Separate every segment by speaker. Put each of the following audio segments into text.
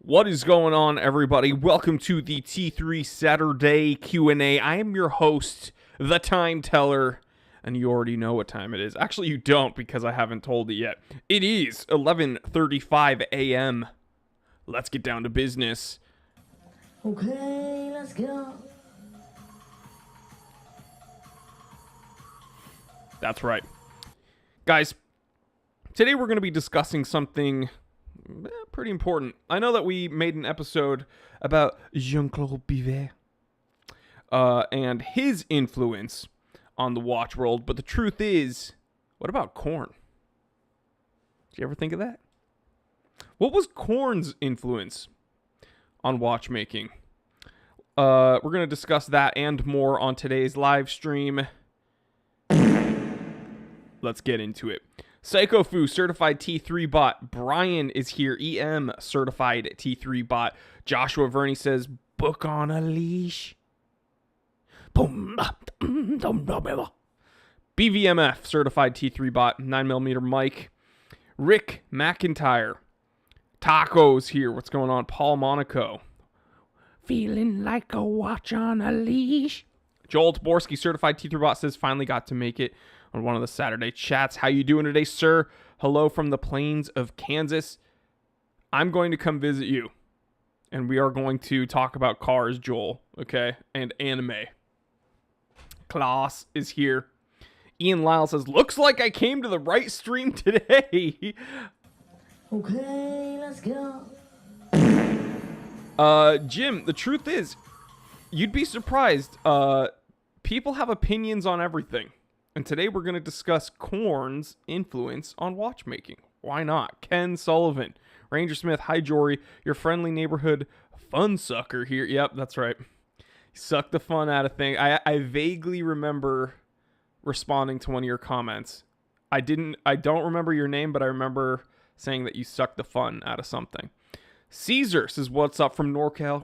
Speaker 1: What is going on, everybody? Welcome to the T3 Saturday Q&A. I am your host, the Time Teller, and you already know what time it is. Actually, you don't, because I haven't told it yet. It is 11:35 a.m. Let's get down to business.
Speaker 2: Okay, let's go.
Speaker 1: That's right. Guys, today we're going to be discussing something pretty important. I know that we made an episode about Jean-Claude Bivet and his influence on the watch world, but the truth is, what about KoRn? Did you ever think of that? What was KoRn's influence on watchmaking? We're going to discuss that and more on today's live stream. Let's get into it. Psychofu, certified T3 bot. Brian is here. EM, certified T3 bot. Joshua Verney says, book on a leash. BVMF, certified T3 bot. 9mm Mike. Rick McIntyre. Tacos here. What's going on? Paul Monaco. Feeling like a watch on a leash. Joel Taborski, certified T3 bot, says, finally got to make it on one of the Saturday chats. How you doing today, sir? Hello from the plains of Kansas. I'm going to come visit you, and we are going to talk about cars, Joel, okay, and anime. Klaus is here. Ian Lyle says, looks like I came to the right stream today.
Speaker 2: Okay, let's go.
Speaker 1: Jim, the truth is, you'd be surprised. People have opinions on everything. And today we're going to discuss KoRn's influence on watchmaking. Why not? Ken Sullivan, Ranger Smith, hi Jory, your friendly neighborhood fun sucker here. Yep, that's right. Suck the fun out of things. I vaguely remember responding to one of your comments. I don't remember your name, but I remember saying that you sucked the fun out of something. Caesar says, what's up from NorCal?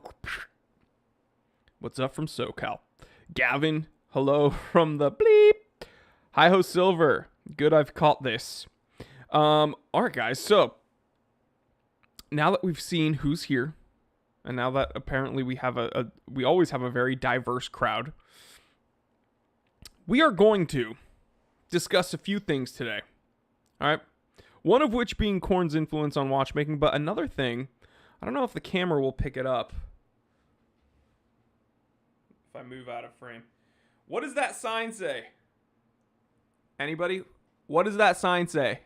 Speaker 1: What's up from SoCal? Gavin, hello from the bleep. Hi-ho Silver. Good, I've caught this. All right, guys. So now that we've seen who's here, and now that apparently we have we always have a very diverse crowd, we are going to discuss a few things today. All right. One of which being KoRn's influence on watchmaking, but another thing, I don't know if the camera will pick it up if I move out of frame. What does that sign say? Anybody? What does that sign say?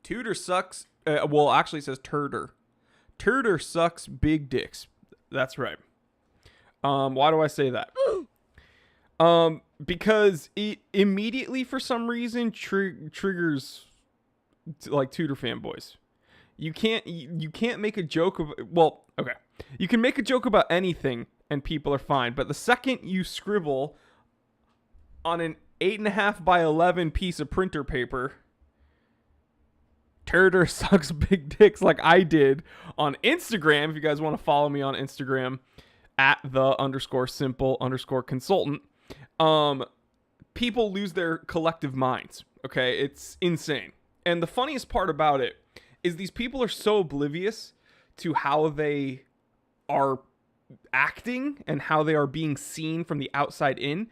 Speaker 1: Tudor sucks. Well, actually it says Tudor. Tudor sucks big dicks. That's right. Why do I say that? Because it immediately, for some reason, triggers like Tudor fanboys. You can't make a joke of, well, okay. You can make a joke about anything and people are fine, but the second you scribble on an 8.5 by 11 piece of printer paper, Tudor sucks big dicks, like I did on Instagram. If you guys want to follow me on Instagram at @the_simple_consultant, people lose their collective minds. Okay, it's insane. And the funniest part about it is these people are so oblivious to how they are acting and how they are being seen from the outside in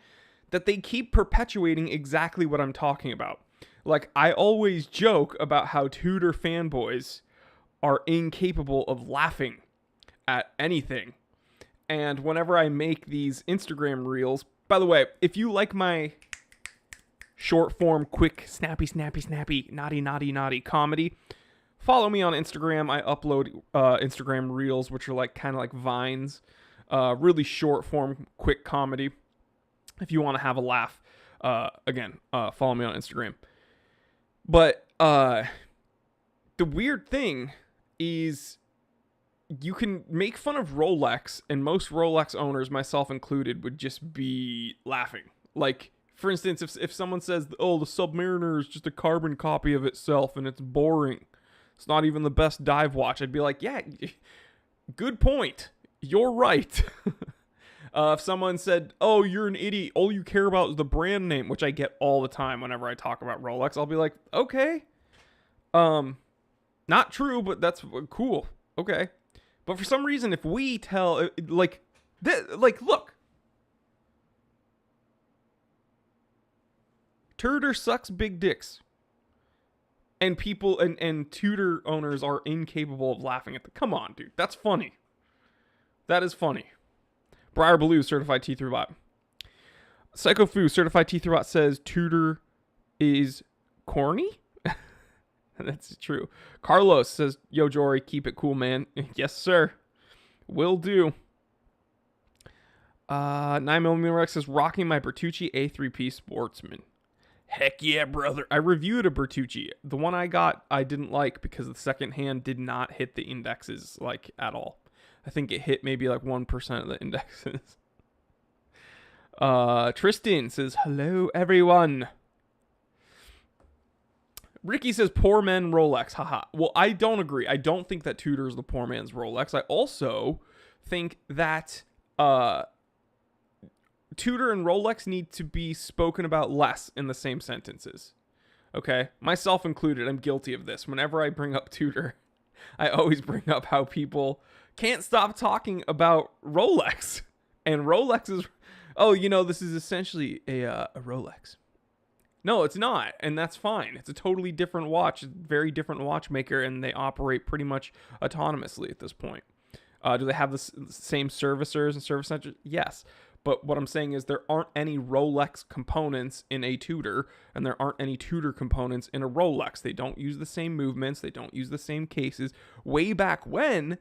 Speaker 1: that they keep perpetuating exactly what I'm talking about. Like, I always joke about how Tudor fanboys are incapable of laughing at anything. And whenever I make these Instagram reels, by the way, if you like my short form, quick, snappy, naughty comedy, follow me on Instagram. I upload Instagram reels, which are like kind of like vines, really short form, quick comedy. If you want to have a laugh, again, follow me on Instagram. But the weird thing is you can make fun of Rolex, and most Rolex owners, myself included, would just be laughing. Like, for instance, if someone says, oh, the Submariner is just a carbon copy of itself and it's boring, it's not even the best dive watch, I'd be like, yeah, good point. You're right. If someone said, oh, you're an idiot, all you care about is the brand name, which I get all the time whenever I talk about Rolex, I'll be like, okay. Not true, but that's cool. Okay. But for some reason, if we tell, like, look, Tudor sucks big dicks. And people, and Tudor owners are incapable of laughing at the, come on, dude, that's funny. That is funny. Briar Blue, certified T3 bot. Psycho Fu, certified T3 bot says Tudor is corny? That's true. Carlos says, yo, Jory, keep it cool, man. Yes, sir. Will do. 9mm Rex says, rocking my Bertucci A3P Sportsman. Heck yeah, brother. I reviewed a Bertucci. The one I got, I didn't like because the second hand did not hit the indexes, like, at all. I think it hit maybe like 1% of the indexes. Tristan says, hello, everyone. Ricky says, poor man Rolex. Haha. Well, I don't agree. I don't think that Tudor is the poor man's Rolex. I also think that Tudor and Rolex need to be spoken about less in the same sentences. Okay? Myself included, I'm guilty of this. Whenever I bring up Tudor, I always bring up how people can't stop talking about Rolex. And Rolex is, oh, you know, this is essentially a Rolex. No, it's not, and that's fine. It's a totally different watch, very different watchmaker, and they operate pretty much autonomously at this point. Do they have the same servicers and service centers? Yes, but what I'm saying is there aren't any Rolex components in a Tudor, and there aren't any Tudor components in a Rolex. They don't use the same movements. They don't use the same cases. Way back when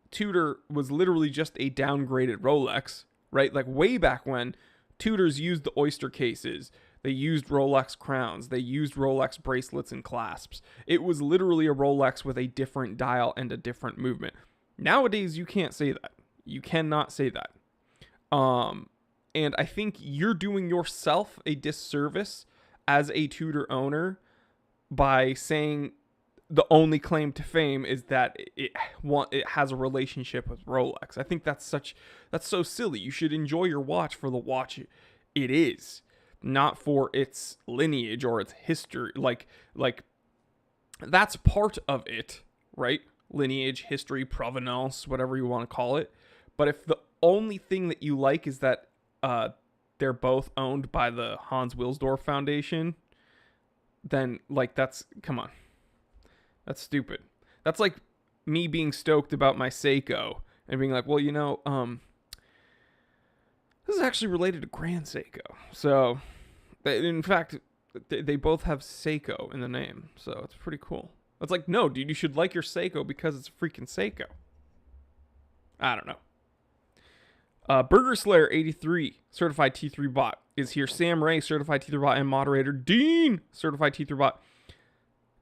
Speaker 1: Tudor was literally just a downgraded Rolex, right? Like way back when, Tudors used the oyster cases. They used Rolex crowns. They used Rolex bracelets and clasps. It was literally a Rolex with a different dial and a different movement. Nowadays, you can't say that. You cannot say that. And I think you're doing yourself a disservice as a Tudor owner by saying the only claim to fame is that it has a relationship with Rolex. I think that's so silly. You should enjoy your watch for the watch it is, not for its lineage or its history. Like that's part of it, right? Lineage, history, provenance, whatever you want to call it. But if the only thing that you like is that they're both owned by the Hans Wilsdorf Foundation, then like come on. That's stupid. That's like me being stoked about my Seiko and being like, well, you know, this is actually related to Grand Seiko. So, in fact, they both have Seiko in the name. So, it's pretty cool. It's like, no, dude, you should like your Seiko because it's a freaking Seiko. I don't know. Burger Slayer 83, certified T3 bot, is here. Sam Ray, certified T3 bot, and moderator Dean, certified T3 bot.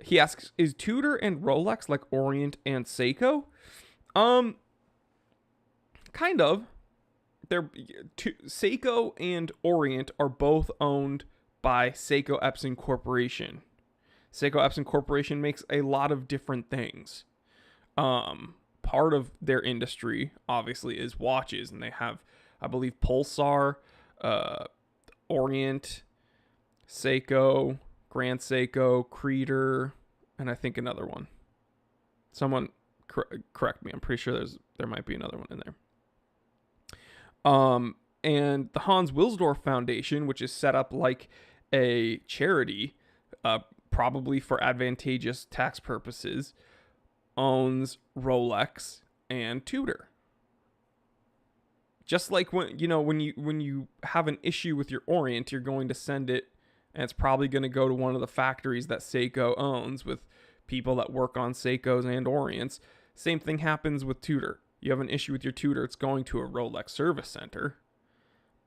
Speaker 1: He asks, is Tudor and Rolex like Orient and Seiko? Kind of. Seiko and Orient are both owned by Seiko Epson Corporation. Seiko Epson Corporation makes a lot of different things. Part of their industry, obviously, is watches, and they have, I believe, Pulsar, Orient, Seiko, Grand Seiko, Creator, and I think another one. Someone correct me. I'm pretty sure there might be another one in there. And the Hans Wilsdorf Foundation, which is set up like a charity, probably for advantageous tax purposes, owns Rolex and Tudor. Just like when you have an issue with your Orient, you're going to send it, and it's probably going to go to one of the factories that Seiko owns with people that work on Seikos and Orients. Same thing happens with Tudor. You have an issue with your Tudor, it's going to a Rolex service center.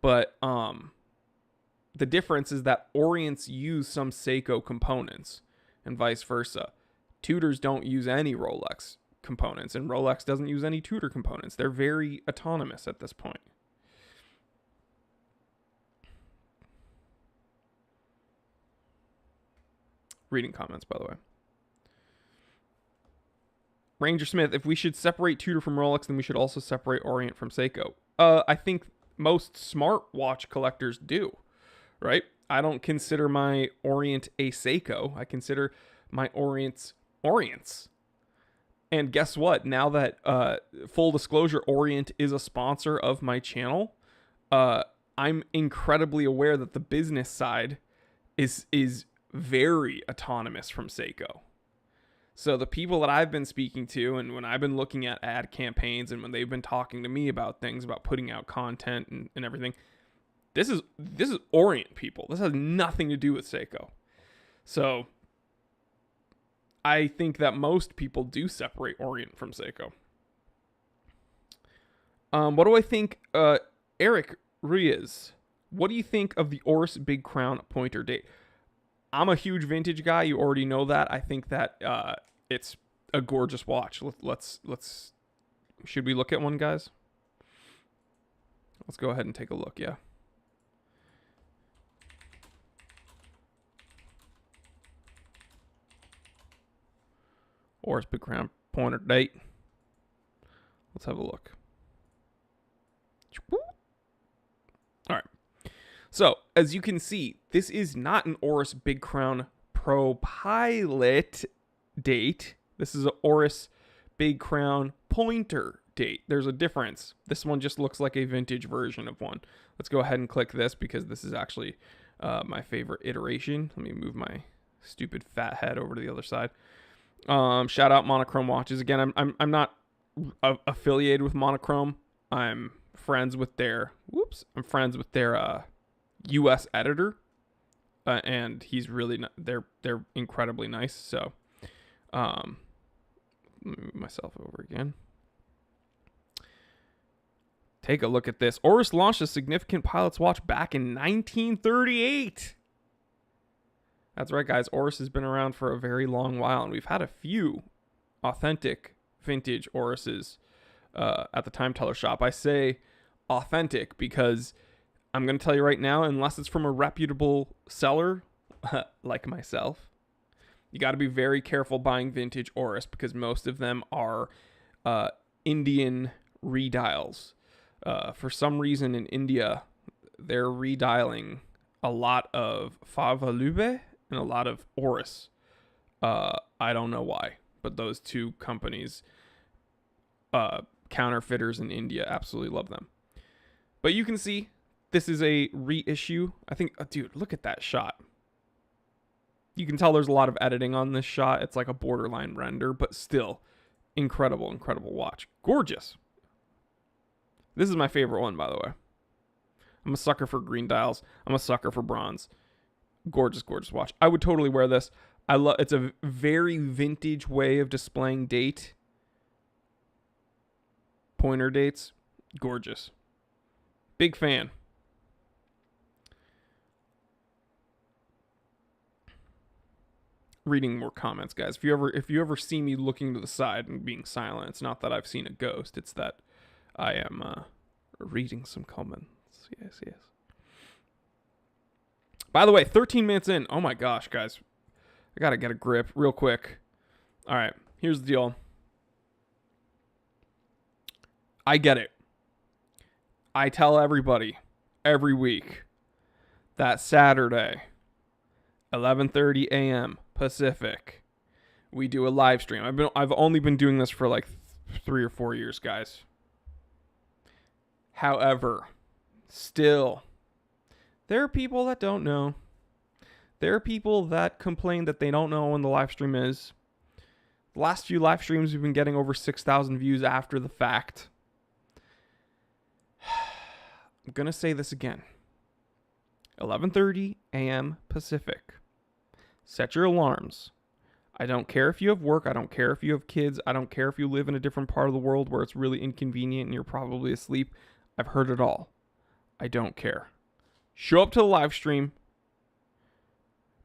Speaker 1: But the difference is that Orients use some Seiko components and vice versa. Tudors don't use any Rolex components, and Rolex doesn't use any Tudor components. They're very autonomous at this point. Reading comments, by the way. Ranger Smith, if we should separate Tudor from Rolex, then we should also separate Orient from Seiko. I think most smartwatch collectors do, right? I don't consider my Orient a Seiko. I consider my Orients. And guess what? Now that, full disclosure, Orient is a sponsor of my channel, I'm incredibly aware that the business side is very autonomous from Seiko. So the people that I've been speaking to, and when I've been looking at ad campaigns, and when they've been talking to me about things, about putting out content and everything, this is Orient people. This has nothing to do with Seiko. So I think that most people do separate Orient from Seiko. What do I think? Eric Riaz, what do you think of the Oris Big Crown pointer date? I'm a huge vintage guy. You already know that. I think that it's a gorgeous watch. Let's should we look at one, guys? Let's go ahead and take a look. Yeah. Oris Big Crown pointer date. Let's have a look. All right. So, as you can see, this is not an Oris Big Crown Pro Pilot date. This is an Oris Big Crown pointer date. There's a difference. This one just looks like a vintage version of one. Let's go ahead and click this because this is actually my favorite iteration. Let me move my stupid fat head over to the other side. Shout out Monochrome Watches. Again, I'm not affiliated with Monochrome. I'm friends with their US editor, and he's really they're incredibly nice. So let me move myself over again. Take a look at this. Oris launched a significant pilot's watch back in 1938. That's right, guys. Oris has been around for a very long while, and we've had a few authentic vintage Orises at the Time Teller shop. I say authentic because I'm going to tell you right now, unless it's from a reputable seller like myself, you got to be very careful buying vintage Oris because most of them are Indian redials. For some reason in India, they're redialing a lot of Favalube and a lot of Oris. I don't know why, but those two companies, counterfeiters in India, absolutely love them. But you can see this is a reissue. I think, dude, look at that shot. You can tell there's a lot of editing on this shot. It's like a borderline render, but still incredible, incredible watch. Gorgeous. This is my favorite one, by the way. I'm a sucker for green dials. I'm a sucker for bronze. Gorgeous, gorgeous watch. I would totally wear this. It's a very vintage way of displaying date. Pointer dates. Gorgeous. Big fan. Reading more comments, guys. If you ever see me looking to the side and being silent, it's not that I've seen a ghost. It's that I am reading some comments. Yes, yes. By the way, 13 minutes in. Oh my gosh, guys. I gotta get a grip real quick. All right, here's the deal. I get it. I tell everybody every week that Saturday, 11:30 a.m. Pacific, we do a live stream. I've only been doing this for like 3 or 4 years, guys. However, still, there are people that don't know. There are people that complain that they don't know when the live stream is. The last few live streams, we've been getting over 6,000 views after the fact. I'm going to say this again. 11:30 a.m. Pacific. Set your alarms. I don't care if you have work. I don't care if you have kids. I don't care if you live in a different part of the world where it's really inconvenient and you're probably asleep. I've heard it all. I don't care. Show up to the live stream.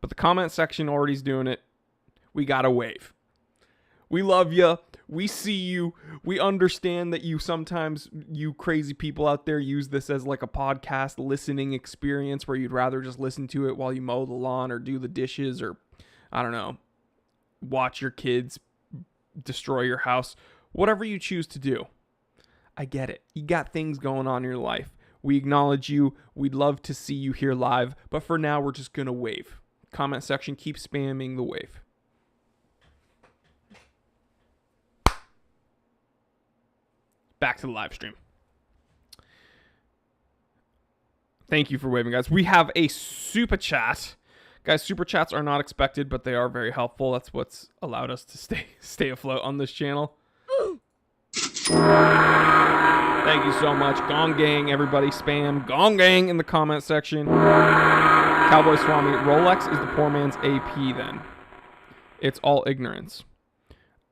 Speaker 1: But the comment section already's doing it. We gotta wave. We love you. We see you. We understand that you crazy people out there use this as like a podcast listening experience where you'd rather just listen to it while you mow the lawn or do the dishes or, I don't know, watch your kids destroy your house. Whatever you choose to do. I get it. You got things going on in your life. We acknowledge you. We'd love to see you here live. But for now, we're just going to wave. Comment section, keep spamming the wave. back to the live stream. Thank you for waving, guys. We have a super chat. Guys, super chats are not expected, but they are very helpful. That's what's allowed us to stay afloat on this channel. Thank you so much. Gong Gang, everybody spam Gong Gang in the comment section. Cowboy Swami, Rolex is the poor man's AP then. It's all ignorance.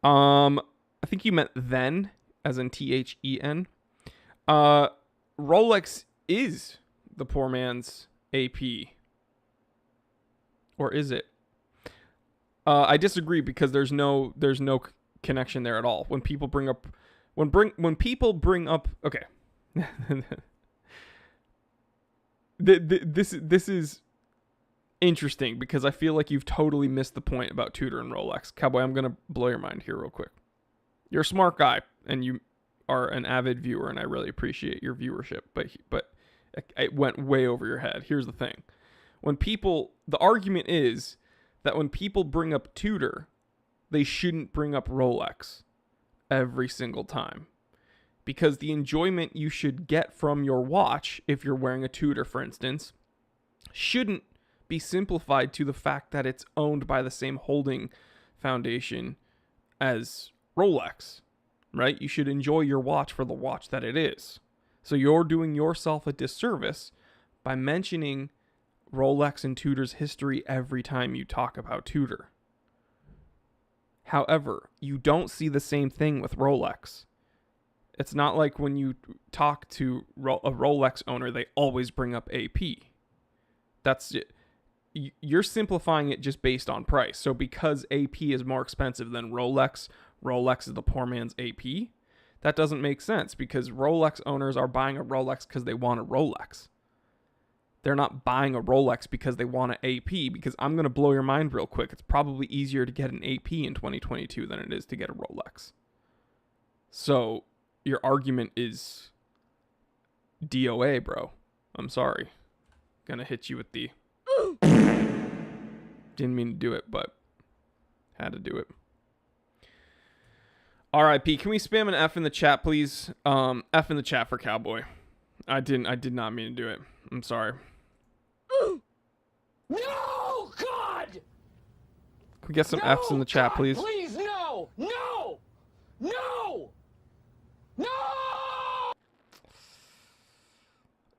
Speaker 1: I think you meant then, as in THEN. Rolex is the poor man's AP. Or is it? I disagree because there's no connection there at all. When people bring up okay. This is interesting because I feel like you've totally missed the point about Tudor and Rolex. Cowboy, I'm gonna blow your mind here real quick. You're a smart guy and you are an avid viewer, and I really appreciate your viewership, but it went way over your head. Here's the thing. The argument is that when people bring up Tudor, they shouldn't bring up Rolex every single time. Because the enjoyment you should get from your watch, if you're wearing a Tudor, for instance, shouldn't be simplified to the fact that it's owned by the same holding foundation as Rolex, right? You should enjoy your watch for the watch that it is. So you're doing yourself a disservice by mentioning Rolex and Tudor's history every time you talk about Tudor. However, you don't see the same thing with Rolex. It's not like when you talk to a Rolex owner, they always bring up AP. That's it. You're simplifying it just based on price. So because AP is more expensive than Rolex is the poor man's AP. That doesn't make sense because Rolex owners are buying a Rolex because they want a Rolex. They're not buying a Rolex because they want an AP, because I'm going to blow your mind real quick. It's probably easier to get an AP in 2022 than it is to get a Rolex. So your argument is DOA, bro. I'm sorry. Gonna hit you with the... Didn't mean to do it, but had to do it. RIP. Can we spam an F in the chat, please? F in the chat for Cowboy. I did not mean to do it. I'm sorry.
Speaker 3: No, God!
Speaker 1: Can we get some F's in the chat,
Speaker 3: God,
Speaker 1: please?
Speaker 3: Please, no! No! No! No!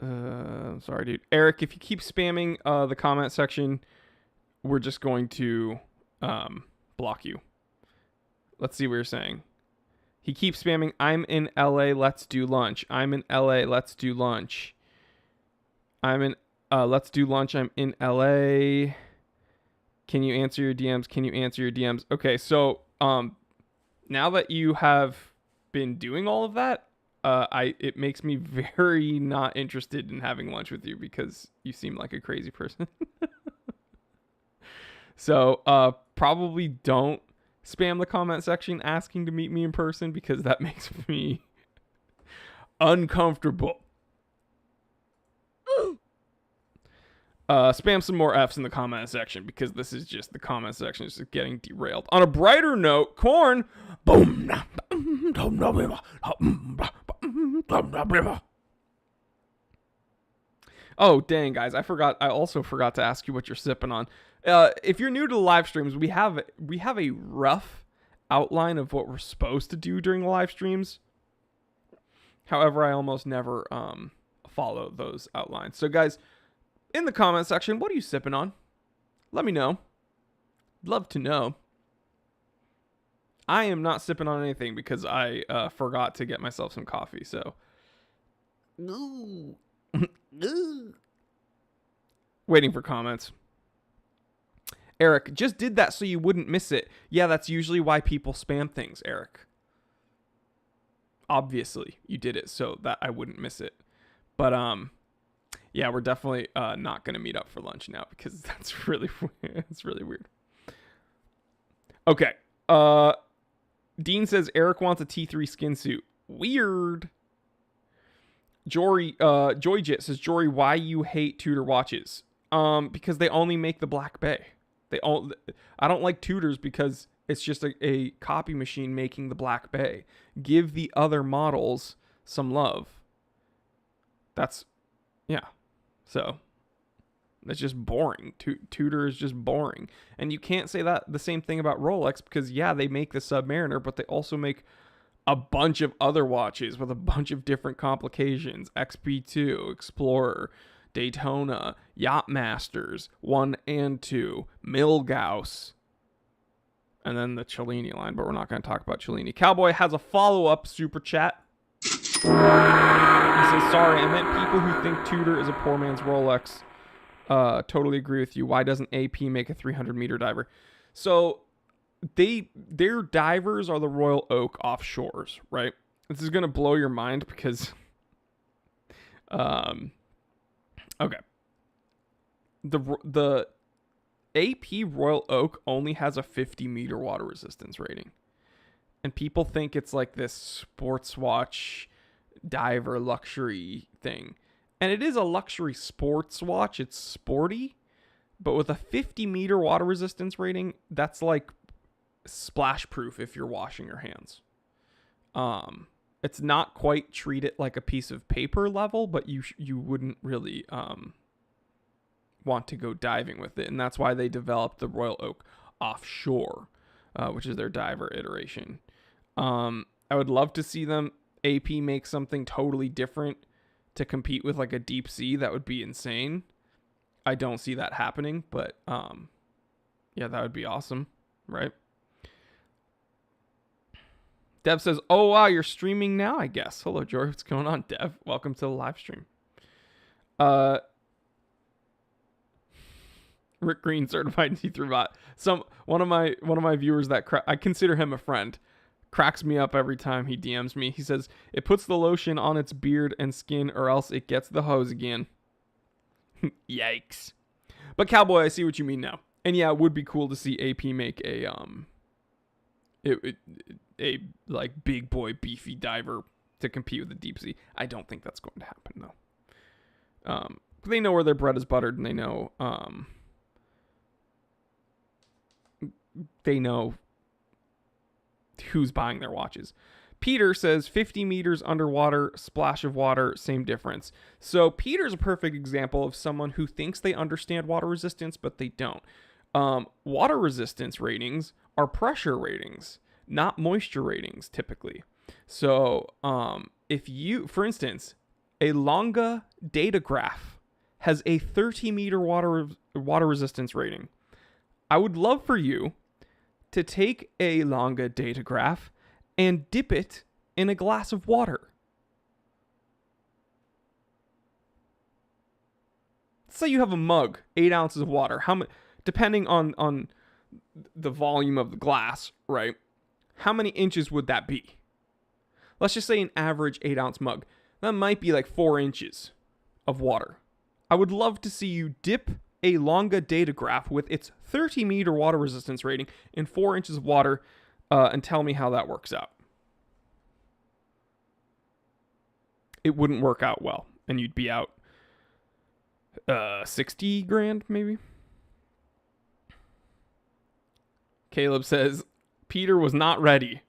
Speaker 1: I'm sorry, dude. Eric, if you keep spamming the comment section, we're just going to block you. Let's see what you're saying. He keeps spamming, I'm in LA, let's do lunch. I'm in LA, let's do lunch. Let's do lunch, I'm in LA. Can you answer your DMs? Can you answer your DMs? Okay, so now that you have been doing all of that, it makes me very not interested in having lunch with you because you seem like a crazy person. So probably don't spam the comment section asking to meet me in person because that makes me uncomfortable. Spam some more F's in the comment section because this is just, the comment section is just getting derailed. On a brighter note, KoRn, boom. Oh, dang, guys, I also forgot to ask you what you're sipping on. If you're new to the live streams, we have a rough outline of what we're supposed to do during the live streams. However, I almost never follow those outlines. So, guys, in the comment section, what are you sipping on? Let me know. Love to know. I am not sipping on anything because I forgot to get myself some coffee. So, waiting for comments. Eric, just did that so you wouldn't miss it. Yeah, that's usually why people spam things, Eric. Obviously, you did it so that I wouldn't miss it. But, yeah, we're definitely not going to meet up for lunch now because that's really weird. Okay. Dean says Eric wants a T3 skin suit. Weird. Joyjit says, Jory, why you hate Tudor watches? Because they only make the Black Bay. I don't like Tudors because It's just a copy machine making the Black Bay. Give the other models some love. That's, yeah. So it's just boring. Tudor is just boring. And you can't say that the same thing about Rolex because, yeah, they make the Submariner, but they also make a bunch of other watches with a bunch of different complications. XP2, Explorer, Daytona, Yachtmasters, 1 and 2, Milgauss, and then the Cellini line, but we're not going to talk about Cellini. Cowboy has a follow-up super chat. He says, sorry, I meant people who think Tudor is a poor man's Rolex. Totally agree with you. Why doesn't AP make a 300-meter diver? So their divers are the Royal Oak offshores, right? This is going to blow your mind because okay. The AP Royal Oak only has a 50-meter water resistance rating. And people think it's like this sports watch diver luxury thing. And it is a luxury sports watch. It's sporty. But with a 50-meter water resistance rating, that's like splash proof if you're washing your hands. It's not quite treat it like a piece of paper level, but you wouldn't really want to go diving with it. And that's why they developed the Royal Oak Offshore, which is their diver iteration. I would love to see them AP make something totally different to compete with like a deep sea. That would be insane. I don't see that happening, but yeah, that would be awesome, right? Dev says, oh, wow, you're streaming now, I guess. Hello, George. What's going on, Dev? Welcome to the live stream. Rick Green, certified see-through bot. One of my viewers that I consider him a friend, cracks me up every time he DMs me. He says, it puts the lotion on its beard and skin or else it gets the hose again. Yikes. But Cowboy, I see what you mean now. And yeah, it would be cool to see AP make a like big boy beefy diver to compete with the deep sea. I don't think that's going to happen though. They know where their bread is buttered, and they know who's buying their watches. Peter says 50 meters underwater, splash of water, same difference. So Peter's a perfect example of someone who thinks they understand water resistance, but they don't. Water resistance ratings are pressure ratings, not moisture ratings typically. So if you, for instance, a Longa Datograph has a 30-meter water resistance rating. I would love for you to take a Longa Datograph and dip it in a glass of water. Say you have a mug, 8 ounces of water. How much, depending on the volume of the glass, right? How many inches would that be? Let's just say an average 8-ounce mug. That might be like 4 inches of water. I would love to see you dip a Longa Datograph with its 30-meter water resistance rating in 4 inches of water and tell me how that works out. It wouldn't work out well, and you'd be out 60 grand maybe. Caleb says, Peter was not ready.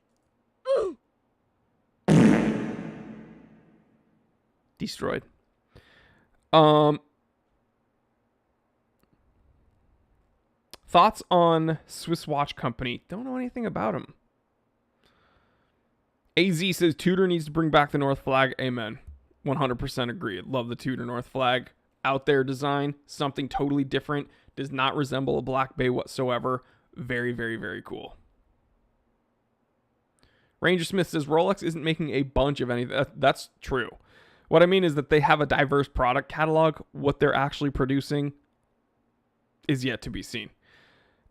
Speaker 1: Destroyed. Thoughts on Swiss watch company? Don't know anything about him. AZ says Tudor needs to bring back the North Flag. Amen. 100% agree. Love the Tudor North Flag. Out there design. Something totally different. Does not resemble a Black Bay whatsoever. Very, very, very cool. Ranger Smith says Rolex isn't making a bunch of anything. That's true. What I mean is that they have a diverse product catalog. What they're actually producing is yet to be seen.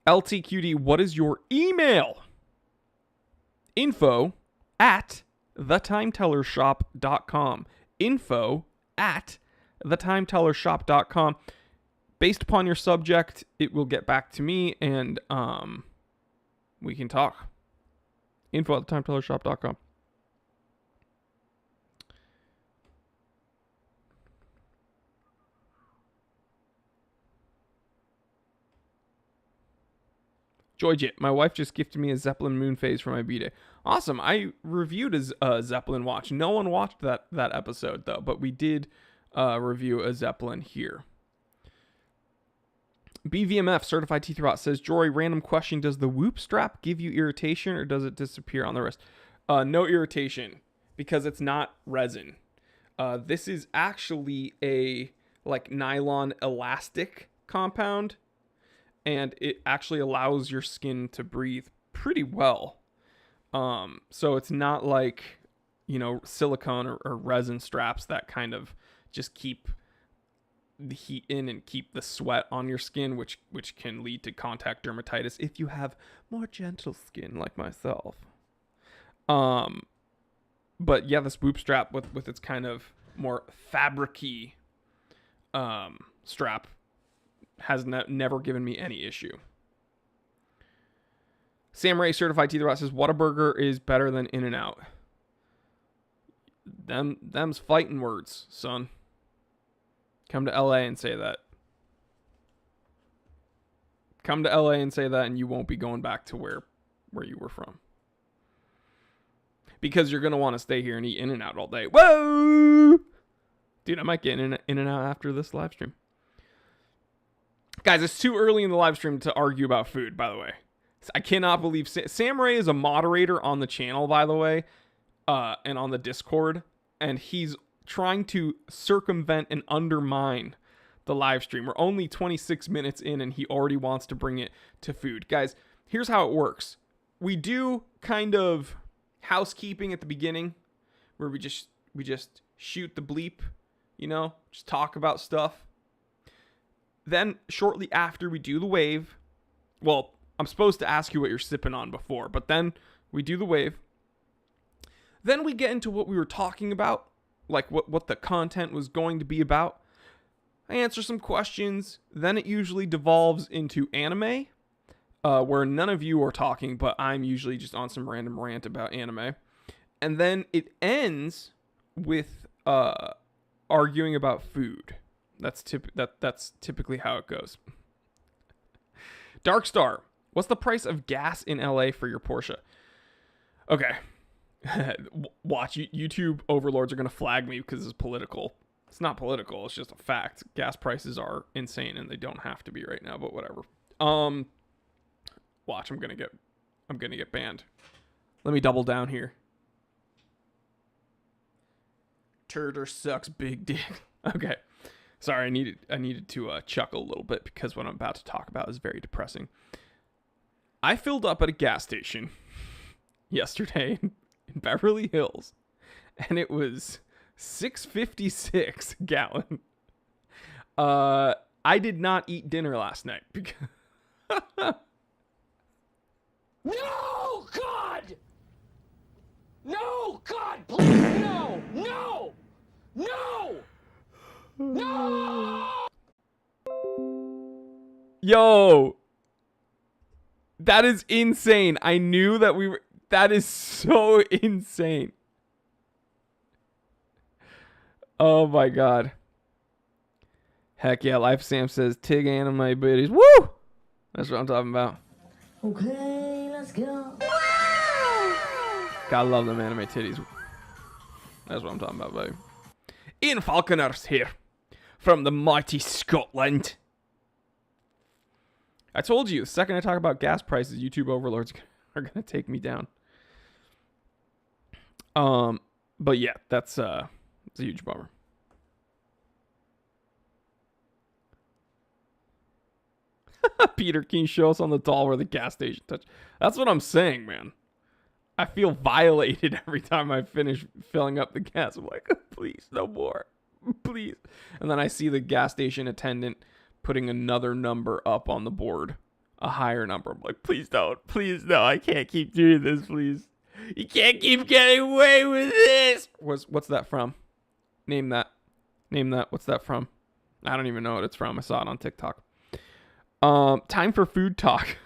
Speaker 1: LTQD, what is your email? info@thetimetellershop.com. info@thetimetellershop.com. Based upon your subject, it will get back to me and we can talk. info@thetimetellershop.com. Joyjit, my wife just gifted me a Zeppelin moon phase for my B-Day. Awesome. I reviewed a Zeppelin watch. No one watched that episode, though, but we did review a Zeppelin here. BVMF, Certified Teeth Rot, says, Jory, random question. Does the whoop strap give you irritation or does it disappear on the wrist? No irritation because it's not resin. This is actually a like nylon elastic compound, and it actually allows your skin to breathe pretty well. So it's not like, you know, silicone or resin straps that kind of just keep the heat in and keep the sweat on your skin, which can lead to contact dermatitis if you have more gentle skin like myself. But yeah, this whoop strap with its kind of more fabric-y strap has never given me any issue. Sam Ray, Certified Teeth Rot, says, Whataburger is better than In-N-Out. Them's fighting words, son. Come to LA and say that. Come to LA and say that, and you won't be going back to where you were from. Because you're going to want to stay here and eat In-N-Out all day. Whoa! Dude, I might get In-N-Out after this live stream. Guys, it's too early in the live stream to argue about food, by the way. I cannot believe... Sam Ray is a moderator on the channel, by the way, and on the Discord, and he's trying to circumvent and undermine the live stream. We're only 26 minutes in, and he already wants to bring it to food. Guys, here's how it works. We do kind of housekeeping at the beginning, where we just shoot the bleep, you know, just talk about stuff. Then shortly after we do the wave, well, I'm supposed to ask you what you're sipping on before, but then we do the wave. Then we get into what we were talking about, like what the content was going to be about. I answer some questions. Then it usually devolves into anime, where none of you are talking, but I'm usually just on some random rant about anime. And then it ends with arguing about food. That's typically how it goes. Darkstar, what's the price of gas in LA for your Porsche? Okay. Watch, YouTube overlords are going to flag me because it's political. It's not political, it's just a fact. Gas prices are insane and they don't have to be right now, but whatever. Watch, I'm going to get banned. Let me double down here. Tudor sucks big dick. Okay. Sorry, I needed to chuckle a little bit because what I'm about to talk about is very depressing. I filled up at a gas station yesterday in Beverly Hills, and it was $6.56 a gallon. I did not eat dinner last night because
Speaker 3: No, God! No, God, please, no! No! No! No!
Speaker 1: Yo, that is insane. I knew that we were... That is so insane. Oh my god. Heck yeah, Life Sam says, Tig anime biddies. Woo! That's what I'm talking about.
Speaker 2: Okay, let's go.
Speaker 1: Gotta love them anime titties. That's what I'm talking about, baby. Ian Falconer's here. From the mighty Scotland. I told you, the second I talk about gas prices, YouTube overlords are gonna take me down. But yeah, it's a huge bummer. Peter, can you show us on the doll where the gas station touch? That's what I'm saying, man. I feel violated every time I finish filling up the gas. I'm like, please, no more. Please. And then I see the gas station attendant putting another number up on the board. A higher number. I'm like, please don't. Please no. I can't keep doing this, please. You can't keep getting away with this. What's that from? Name that. What's that from? I don't even know what it's from. I saw it on TikTok. Time for food talk.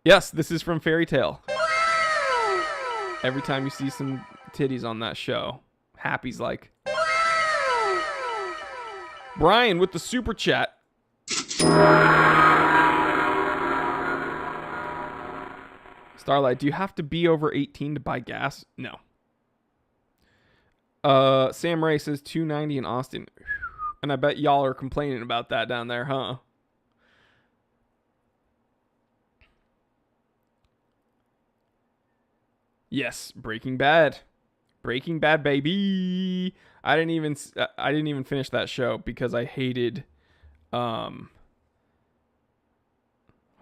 Speaker 1: Yes, this is from Fairy Tale. Every time you see some titties on that show, Happy's like. Brian with the super chat. Starlight, do you have to be over 18 to buy gas? No. Sam Ray says 290 in Austin. And I bet y'all are complaining about that down there, huh? Yes, Breaking Bad. Breaking Bad, baby. I didn't even finish that show because I hated hold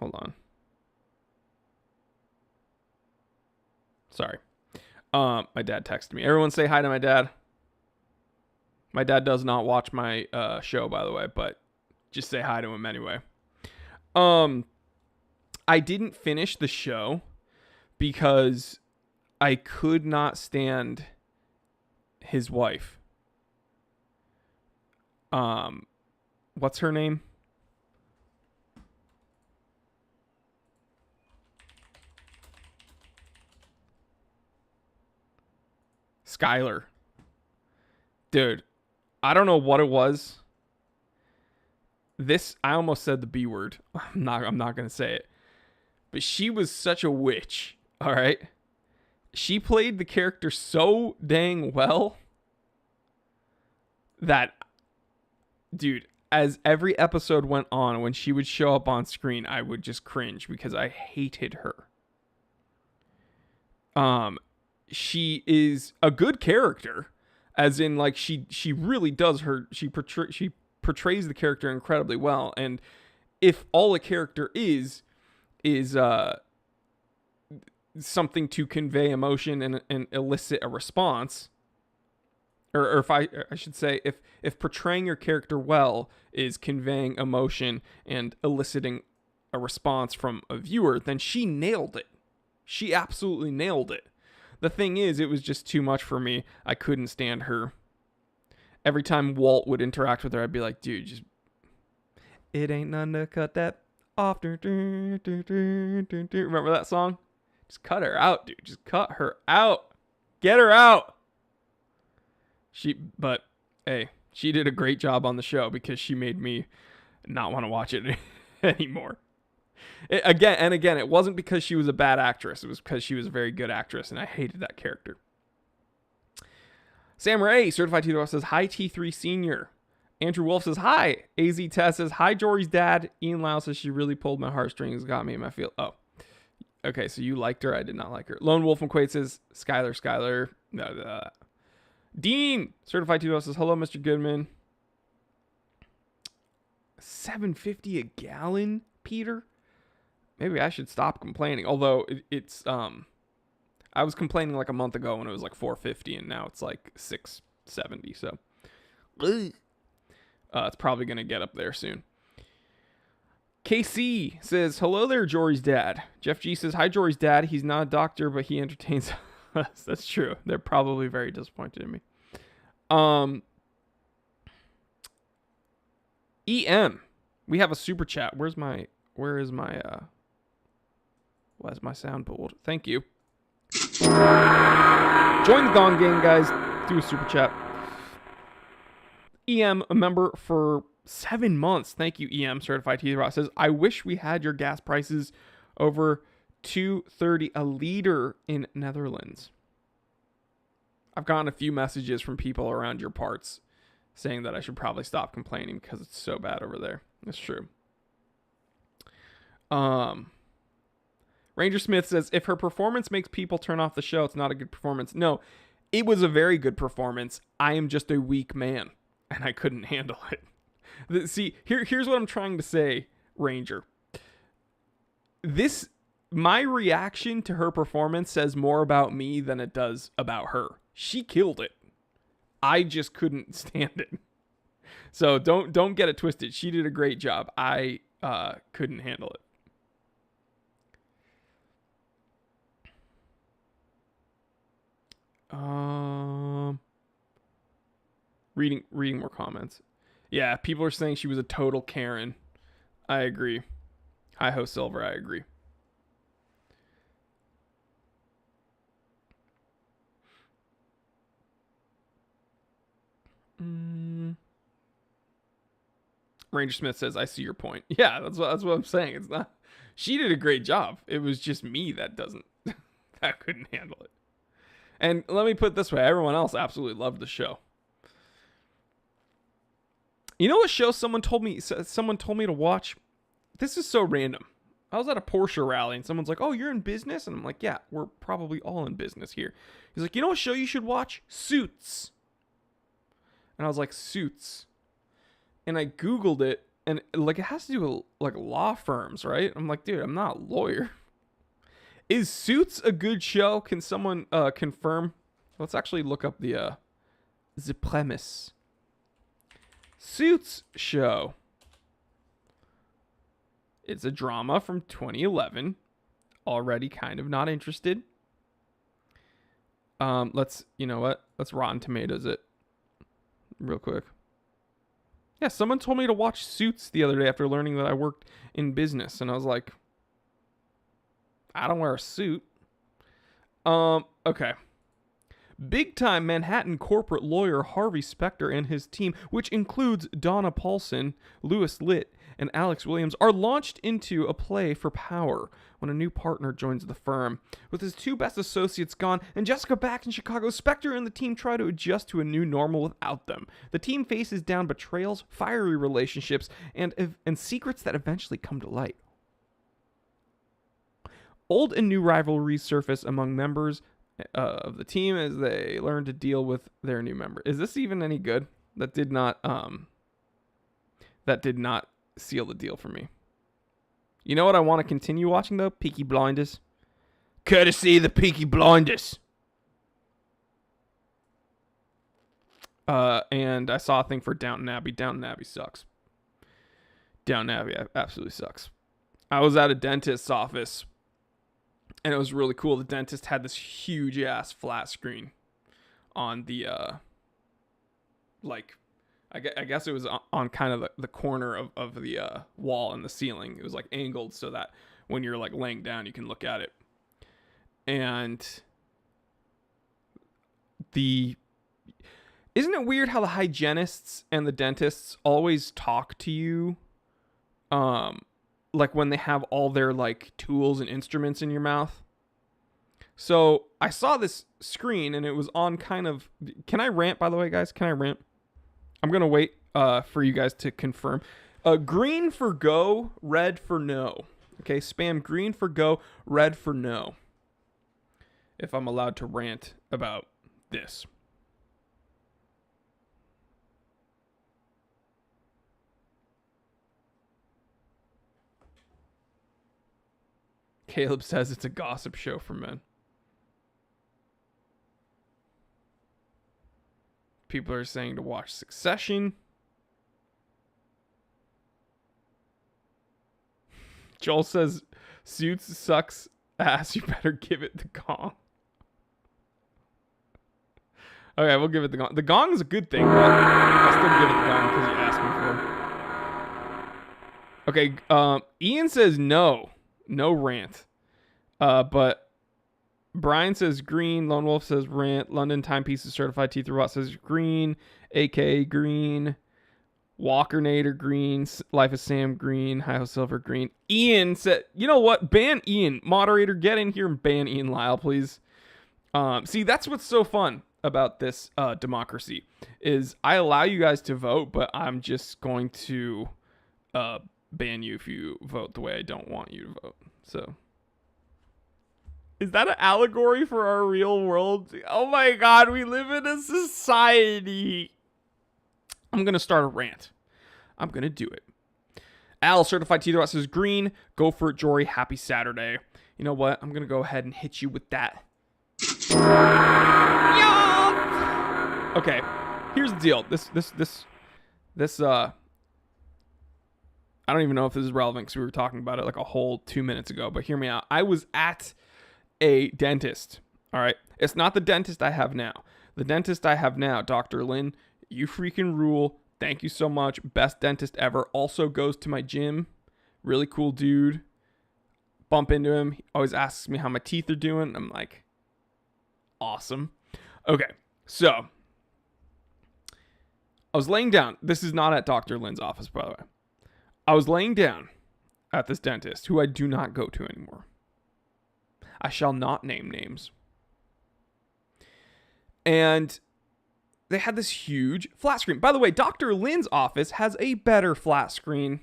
Speaker 1: on. Sorry. My dad texted me. Everyone say hi to my dad. My dad does not watch my show, by the way, but just say hi to him anyway. I didn't finish the show because I could not stand his wife. What's her name? Skylar. Dude, I don't know what it was. I almost said the B word. I'm not going to say it. But she was such a witch, all right? She played the character so dang well that, dude, as every episode went on, when she would show up on screen, I would just cringe because I hated her. She is a good character, as in, like, she really does she portrays the character incredibly well. And if all a character is something to convey emotion and elicit a response, or if I should say, if portraying your character well is conveying emotion and eliciting a response from a viewer, then she nailed it. She absolutely nailed it. The thing is, it was just too much for me. I couldn't stand her. Every time Walt would interact with her, I'd be like, dude, just... It ain't none to cut that off. Remember that song? Just cut her out, dude. Just cut her out. Get her out. But, hey, she did a great job on the show because she made me not want to watch it anymore. Again, it wasn't because she was a bad actress. It was because she was a very good actress, and I hated that character. Sam Ray, certified Tudor, says, hi, T3 Senior. Andrew Wolf says, hi. AZ Tess says, hi, Jory's dad. Ian Lau says, she really pulled my heartstrings, got me in my feel. Oh, okay, so you liked her. I did not like her. Lone Wolf and Quaid says, Skylar. No. Dean, certified Tudor, says, hello, Mr. Goodman. $7.50 a gallon, Peter? Maybe I should stop complaining. Although it's I was complaining like a month ago when it was like $4.50, and now it's like $6.70. So it's probably gonna get up there soon. KC says, hello there, Jory's dad. Jeff G says, hi, Jory's dad. He's not a doctor, but he entertains us. That's true. They're probably very disappointed in me. EM, we have a super chat. Where's my sound pulled? Thank you. Join the Gong Gang, guys. Do a super chat. EM, a member for 7 months. Thank you, EM. Certified T-Rock says, I wish we had your gas prices over $2.30 a liter in Netherlands. I've gotten a few messages from people around your parts saying that I should probably stop complaining because it's so bad over there. That's true. Ranger Smith says, if her performance makes people turn off the show, it's not a good performance. No, it was a very good performance. I am just a weak man, and I couldn't handle it. See, here's what I'm trying to say, Ranger. My reaction to her performance says more about me than it does about her. She killed it. I just couldn't stand it. So don't get it twisted. She did a great job. I couldn't handle it. Reading more comments. Yeah, people are saying she was a total Karen. I agree. Hi Ho Silver, I agree. Ranger Smith says, I see your point. Yeah, that's what I'm saying. It's not, she did a great job. It was just me that that couldn't handle it. And let me put it this way. Everyone else absolutely loved the show. You know what show someone told me to watch? This is so random. I was at a Porsche rally and someone's like, oh, you're in business? And I'm like, yeah, we're probably all in business here. He's like, you know what show you should watch? Suits. And I was like, Suits. And I Googled it, and like it has to do with like law firms, right? I'm like, dude, I'm not a lawyer. Is Suits a good show? Can someone confirm? Let's actually look up the premise. Suits show. It's a drama from 2011. Already kind of not interested. You know what? Let's Rotten Tomatoes it real quick. Yeah, someone told me to watch Suits the other day after learning that I worked in business, and I was like, I don't wear a suit. Okay. Big-time Manhattan corporate lawyer Harvey Specter and his team, which includes Donna Paulson, Louis Litt, and Alex Williams, are launched into a play for power when a new partner joins the firm. With his two best associates gone and Jessica back in Chicago, Specter and the team try to adjust to a new normal without them. The team faces down betrayals, fiery relationships, and secrets that eventually come to light. Old and new rivalries surface among members of the team as they learn to deal with their new member. Is this even any good? That did not seal the deal for me. You know what I want to continue watching though? Peaky Blinders. Courtesy of the Peaky Blinders. And I saw a thing for Downton Abbey. Downton Abbey sucks. Downton Abbey absolutely sucks. I was at a dentist's office, and it was really cool. The dentist had this huge ass flat screen on the I guess it was on kind of the corner of the wall in the ceiling. It was like angled so that when you're like laying down, you can look at it. And isn't it weird how the hygienists and the dentists always talk to you like when they have all their like tools and instruments in your mouth? So I saw this screen and it was on kind of, can I rant, by the way, guys? Can I rant? I'm going to wait for you guys to confirm. Green for go, red for no. Okay, spam green for go, red for no. If I'm allowed to rant about this. Caleb says it's a gossip show for men. People are saying to watch Succession. Joel says, Suits sucks ass. You better give it the gong. Okay, we'll give it the gong. The gong is a good thing, but I'll still give it the gong because you asked me for. Okay, Ian says no. No rant. But Brian says green. Lone Wolf says rant. London Timepieces Certified Teeth Robot says green. AK green. Walkernator green. Life of Sam green. Hi Ho Silver green. Ian said, you know what? Ban Ian. Moderator, get in here and ban Ian Lyle, please. See, that's what's so fun about this democracy is I allow you guys to vote, but I'm just going to ban you if you vote the way I don't want you to vote. So is that an allegory for our real world? Oh my God, we live in a society. I'm going to start a rant. I'm going to do it. Al, Certified Teeter says green. Go for it, Jory. Happy Saturday. You know what? I'm going to go ahead and hit you with that. Yeah! Okay, here's the deal. This I don't even know if this is relevant because we were talking about it like a whole 2 minutes ago, but hear me out. I was at a dentist. All right. It's not the dentist I have now. The dentist I have now, Dr. Lynn, you freaking rule. Thank you so much. Best dentist ever. Also goes to my gym. Really cool dude. Bump into him. He always asks me how my teeth are doing. I'm like, awesome. Okay. So I was laying down. This is not at Dr. Lynn's office, by the way. I was laying down at this dentist, who I do not go to anymore. I shall not name names. And they had this huge flat screen. By the way, Dr. Lynn's office has a better flat screen,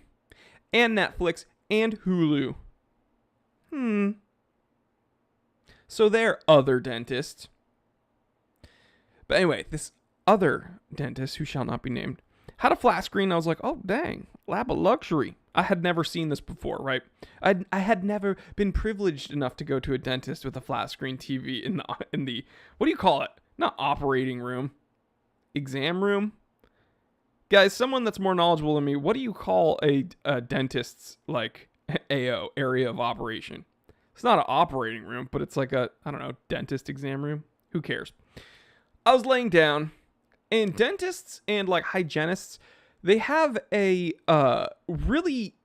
Speaker 1: and Netflix and Hulu. So they're other dentists. But anyway, this other dentist, who shall not be named, had a flat screen. I was like, oh, dang, lap of luxury. I had never seen this before, right? I had never been privileged enough to go to a dentist with a flat screen TV in the what do you call it? Not operating room, exam room. Guys, someone that's more knowledgeable than me, what do you call a dentist's like AO, area of operation? It's not an operating room, but it's like a, I don't know, dentist exam room. Who cares? I was laying down, and dentists and like hygienists, they have a really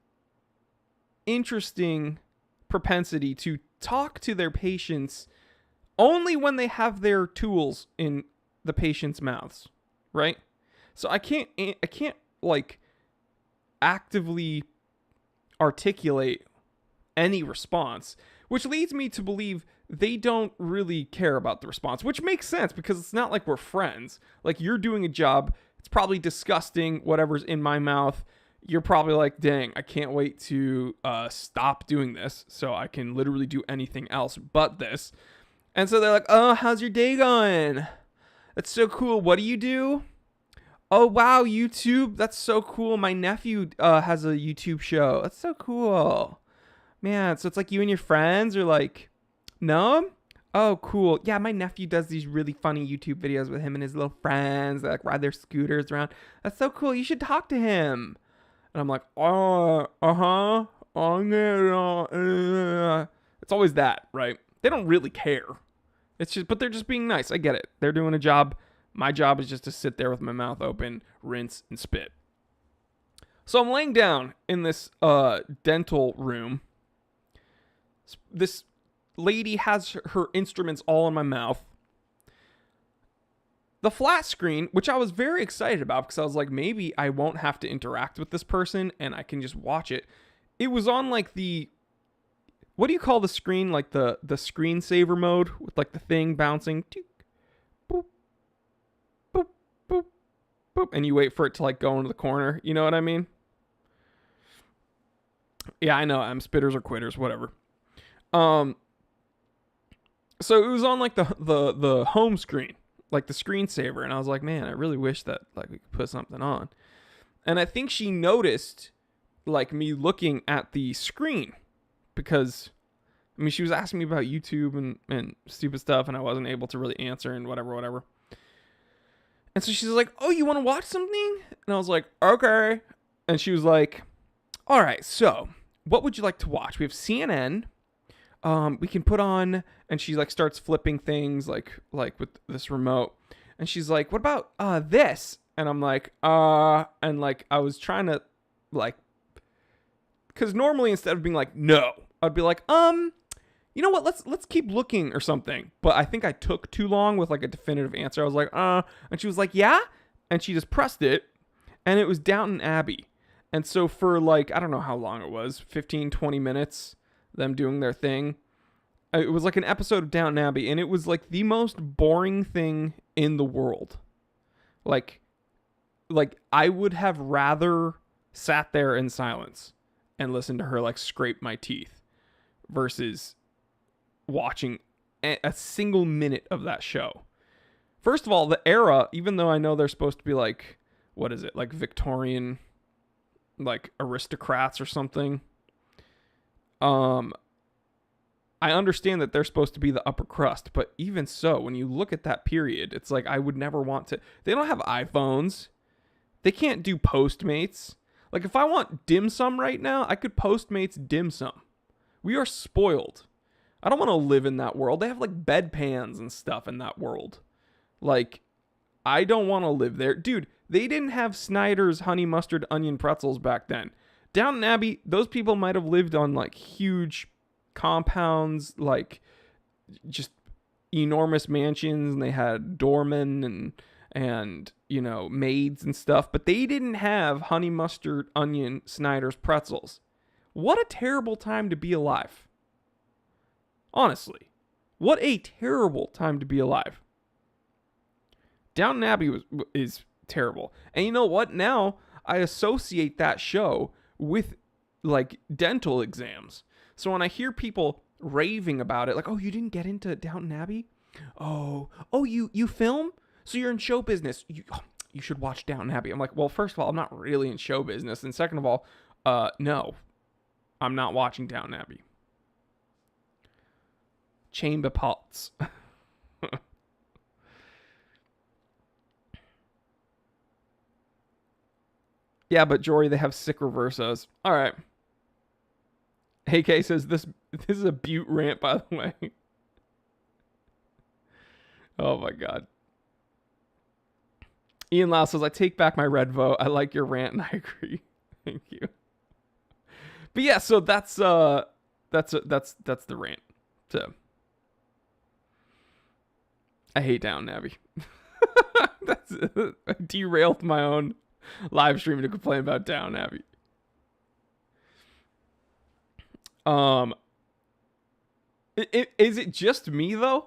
Speaker 1: interesting propensity to talk to their patients only when they have their tools in the patient's mouths, right? So I can't like actively articulate any response, which leads me to believe they don't really care about the response, which makes sense because it's not like we're friends. Like, you're doing a job, it's probably disgusting, whatever's in my mouth. You're probably like, dang, I can't wait to stop doing this so I can literally do anything else but this. And so they're like, oh, how's your day going? That's so cool. What do you do? Oh, wow, YouTube. That's so cool. My nephew has a YouTube show. That's so cool. Man, so it's like you and your friends are like, no? Oh, cool. Yeah, my nephew does these really funny YouTube videos with him and his little friends. They like ride their scooters around. That's so cool. You should talk to him. And I'm like, oh, uh-huh. It's always that, right? They don't really care. It's just, but they're just being nice. I get it. They're doing a job. My job is just to sit there with my mouth open, rinse, and spit. So I'm laying down in this dental room. This lady has her instruments all in my mouth. The flat screen, which I was very excited about because I was like, maybe I won't have to interact with this person and I can just watch it. It was on like the, what do you call the screen? Like the screensaver mode with like the thing bouncing. Boop, boop, boop, boop. And you wait for it to like go into the corner. You know what I mean? Yeah, I know. I'm spitters or quitters, whatever. So it was on like the home screen, like the screensaver, and I was like, man, I really wish that like we could put something on. And I think she noticed like me looking at the screen because, I mean, she was asking me about YouTube and stupid stuff, and I wasn't able to really answer and whatever. And so she's like, oh, you want to watch something? And I was like, okay. And she was like, all right, so what would you like to watch? We have CNN. We can put on, and she like starts flipping things like with this remote, and she's like, what about this? And I'm like, and like I was trying to like, because normally instead of being like no, I'd be like, you know what, let's keep looking or something. But I think I took too long with like a definitive answer. I was like, and she was like, yeah, and she just pressed it, and it was Downton Abbey. And so for like, I don't know how long it was, 15-20 minutes, them doing their thing. It was like an episode of Downton Abbey, and it was like the most boring thing in the world. Like I would have rather sat there in silence and listened to her like scrape my teeth versus watching a single minute of that show. First of all, the era, even though I know they're supposed to be like, what is it, like Victorian, like aristocrats or something. I understand that they're supposed to be the upper crust, but even so, when you look at that period, it's like I would never want to. They don't have iPhones. They can't do Postmates. Like if I want dim sum right now, I could Postmates dim sum. We are spoiled. I don't want to live in that world. They have like bedpans and stuff in that world. Like, I don't want to live there. Dude, they didn't have Snyder's honey mustard onion pretzels back then. Downton Abbey, those people might have lived on like huge compounds, like just enormous mansions, and they had doormen and, you know, maids and stuff, but they didn't have honey mustard onion Snyder's pretzels. What a terrible time to be alive. Honestly, what a terrible time to be alive. Downton Abbey is terrible. And you know what? Now I associate that show with like dental exams. So when I hear people raving about it, like, oh, you didn't get into Downton Abbey? Oh, you film? So you're in show business. You should watch Downton Abbey. I'm like, well, first of all, I'm not really in show business. And second of all, no, I'm not watching Downton Abbey. Chamber pots. Yeah, but Jory, they have sick reversos. All right. AK says this is a Butte rant, by the way. Oh my god. Ian Lau says, I take back my red vote. I like your rant and I agree. Thank you. But yeah, so that's the rant. So I hate Downton Abbey. I derailed my own live stream to complain about Downton Abbey. Is it just me though?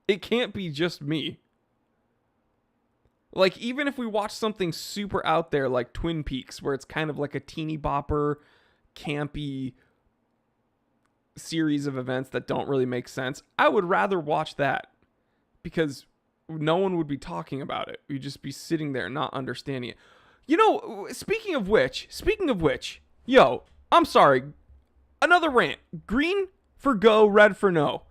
Speaker 1: It can't be just me. Like, even if we watch something super out there like Twin Peaks, where it's kind of like a teeny bopper, campy series of events that don't really make sense, I would rather watch that because no one would be talking about it. We'd just be sitting there not understanding it. You know, speaking of which, yo, I'm sorry. Another rant. Green for go, red for no.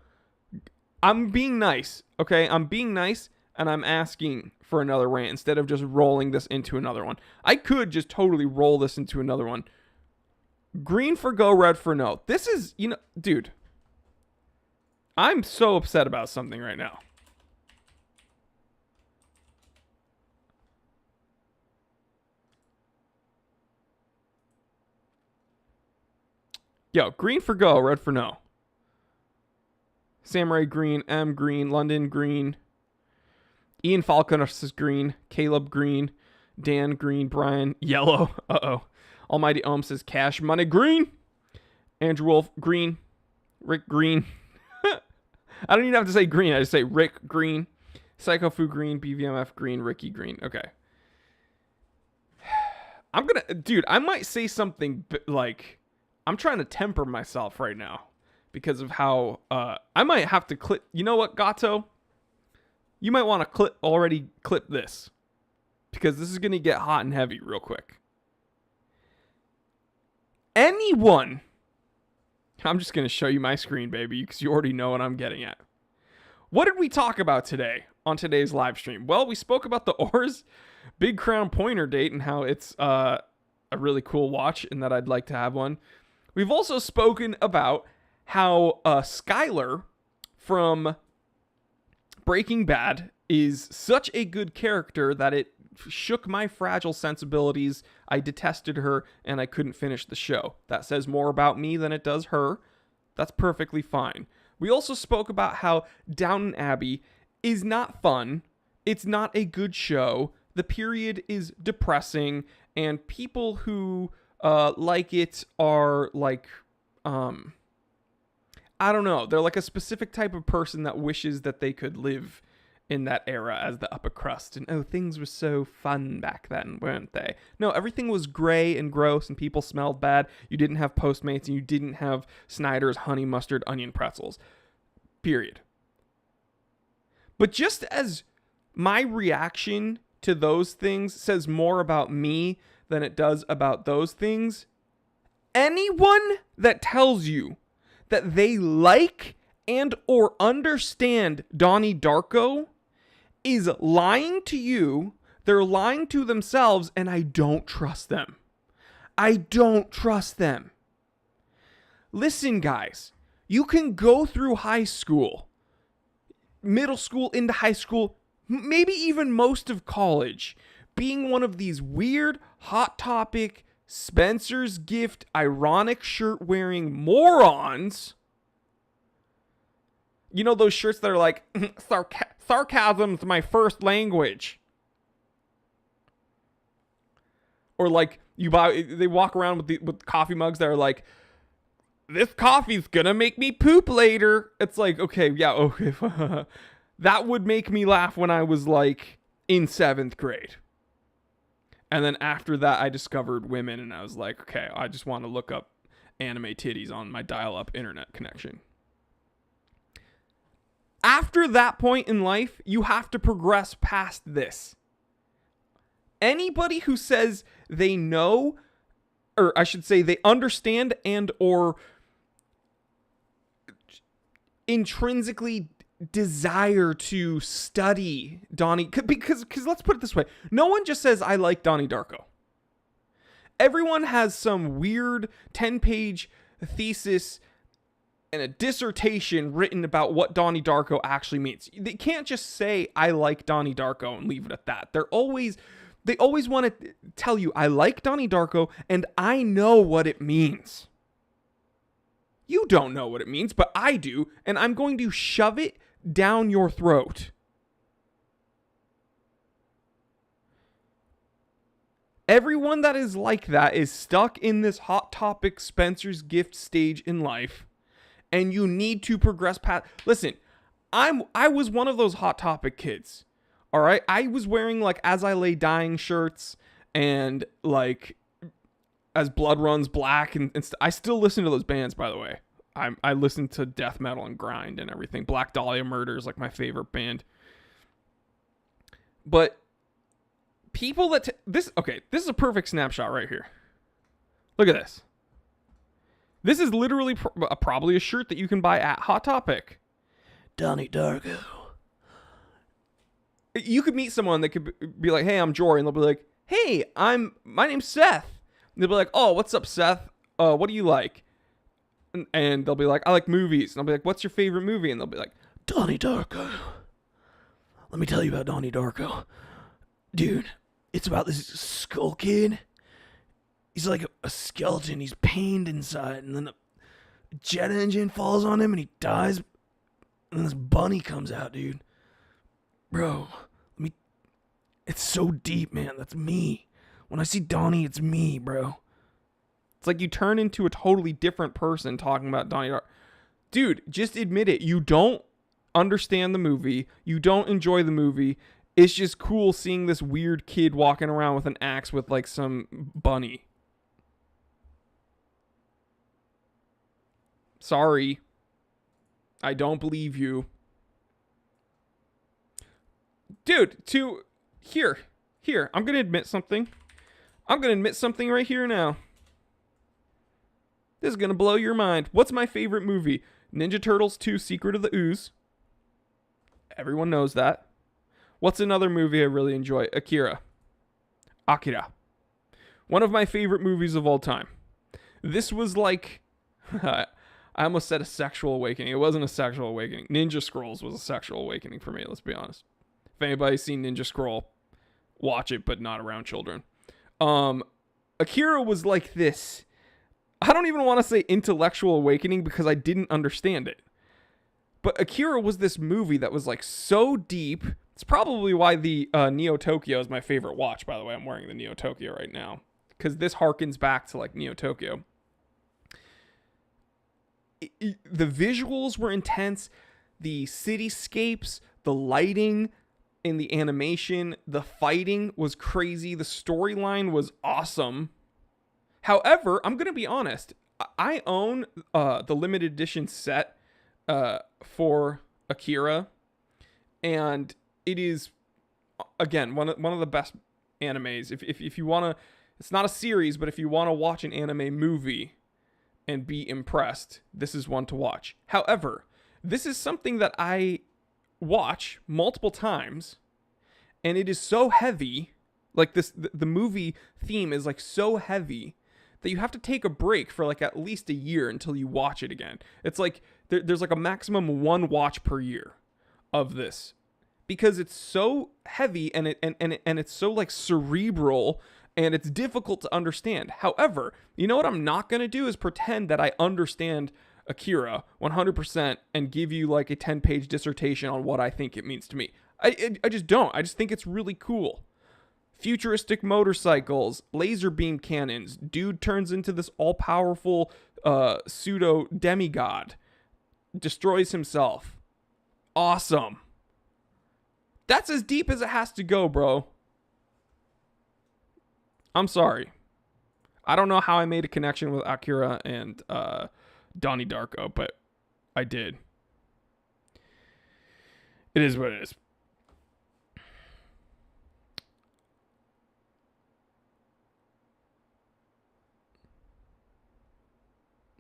Speaker 1: I'm being nice, okay? I'm being nice, and I'm asking for another rant instead of just rolling this into another one. I could just totally roll this into another one. Green for go, red for no. This is, you know, dude, I'm so upset about something right now. Yo, green for go, red for no. Samurai green, M green, London green, Ian Falconer says green, Caleb green, Dan green, Brian yellow. Uh-oh. Almighty Ohm says cash money green. Andrew Wolf green, Rick green. I don't even have to say green. I just say Rick green, Psycho Fu green, BVMF green, Ricky green. Okay. Dude, I might say something like, I'm trying to temper myself right now because of how I might have to clip. You know what, Gato? You might want to clip this because this is going to get hot and heavy real quick. Anyone, I'm just going to show you my screen, baby, because you already know what I'm getting at. What did we talk about today on today's live stream? Well, we spoke about the Oris Big Crown pointer date and how it's a really cool watch and that I'd like to have one. We've also spoken about how Skylar from Breaking Bad is such a good character that it shook my fragile sensibilities. I detested her and I couldn't finish the show. That says more about me than it does her. That's perfectly fine. We also spoke about how Downton Abbey is not fun. It's not a good show. The period is depressing and people who like it are like, I don't know. They're like a specific type of person that wishes that they could live in that era as the upper crust. And oh, things were so fun back then, weren't they? No, everything was gray and gross and people smelled bad. You didn't have Postmates and you didn't have Snyder's honey mustard onion pretzels. Period. But just as my reaction to those things says more about me than it does about those things, anyone that tells you that they like and or understand Donnie Darko is lying to you. They're lying to themselves, and I don't trust them. I don't trust them. Listen, guys, you can go through high school, middle school into high school, maybe even most of college, being one of these weird, hot topic, Spencer's Gift, ironic shirt wearing morons. You know those shirts that are like sarcasm's my first language. Or like they walk around with coffee mugs that are like, this coffee's gonna make me poop later. It's like, okay, yeah, okay. That would make me laugh when I was like in 7th grade. And then after that, I discovered women and I was like, okay, I just want to look up anime titties on my dial-up internet connection. After that point in life, you have to progress past this. Anybody who says they know, or I should say they understand and or intrinsically desire to study Donnie, because let's put it this way, no one just says I like Donnie Darko. Everyone has some weird 10-page thesis and a dissertation written about what Donnie Darko actually means. They can't just say I like Donnie Darko and leave it at that. They always want to tell you I like Donnie Darko and I know what it means. You don't know what it means, but I do, and I'm going to shove it down your throat. Everyone that is like that is stuck in this Hot Topic Spencer's gift stage in life, and you need to progress past. Listen, I was one of those Hot Topic kids. All right, I was wearing like As I Lay Dying shirts and like As Blood Runs Black, and I still listen to those bands, by the way. I listen to death metal and grind and everything. Black Dahlia Murder is like my favorite band. But people that this is a perfect snapshot right here. Look at this. This is literally probably a shirt that you can buy at Hot Topic.
Speaker 2: Donnie Darko.
Speaker 1: You could meet someone that could be like, "Hey, I'm Jory," and they'll be like, "Hey, my name's Seth." And they'll be like, "Oh, what's up, Seth? What do you like?" And they'll be like, "I like movies." And I'll be like, "What's your favorite movie?" And they'll be like,
Speaker 2: Donnie Darko. Let me tell you about Donnie Darko. Dude, it's about this skull kid. He's like a skeleton. He's pained inside. And then a jet engine falls on him and he dies. And then this bunny comes out, dude. Bro, it's so deep, man. That's me. When I see Donnie, it's me, bro.
Speaker 1: it's like you turn into a totally different person talking about Donnie Darko. Dude, just admit it. You don't understand the movie. You don't enjoy the movie. It's just cool seeing this weird kid walking around with an axe with like some bunny. Sorry. I don't believe you. Dude, here, I'm going to admit something. I'm going to admit something right here now. This is going to blow your mind. What's my favorite movie? Ninja Turtles 2 Secret of the Ooze. Everyone knows that. What's another movie I really enjoy? Akira. One of my favorite movies of all time. This was like... I almost said a sexual awakening. It wasn't a sexual awakening. Ninja Scrolls was a sexual awakening for me, let's be honest. If anybody's seen Ninja Scroll, watch it, but not around children. Akira was like this. I don't even want to say intellectual awakening because I didn't understand it. But Akira was this movie that was like so deep. It's probably why the Neo Tokyo is my favorite watch, by the way. I'm wearing the Neo Tokyo right now. Because this harkens back to like Neo Tokyo. The visuals were intense. The cityscapes, the lighting in the animation, the fighting was crazy. The storyline was awesome. However, I'm going to be honest. I own the limited edition set for Akira. And it is, again, one of the best animes. If you want to, it's not a series, but if you want to watch an anime movie and be impressed, this is one to watch. However, this is something that I watch multiple times, and it is so heavy, like the movie theme is like so heavy that you have to take a break for like at least a year until you watch it again. It's like there's like a maximum one watch per year of this because it's so heavy and it's so like cerebral. And it's difficult to understand. However, you know what I'm not going to do is pretend that I understand Akira 100% and give you like a 10-page dissertation on what I think it means to me. I just don't. I just think it's really cool. Futuristic motorcycles, laser beam cannons, dude turns into this all-powerful pseudo demigod, destroys himself. Awesome. That's as deep as it has to go, bro. I'm sorry. I don't know how I made a connection with Akira and Donnie Darko, but I did. It is what it is.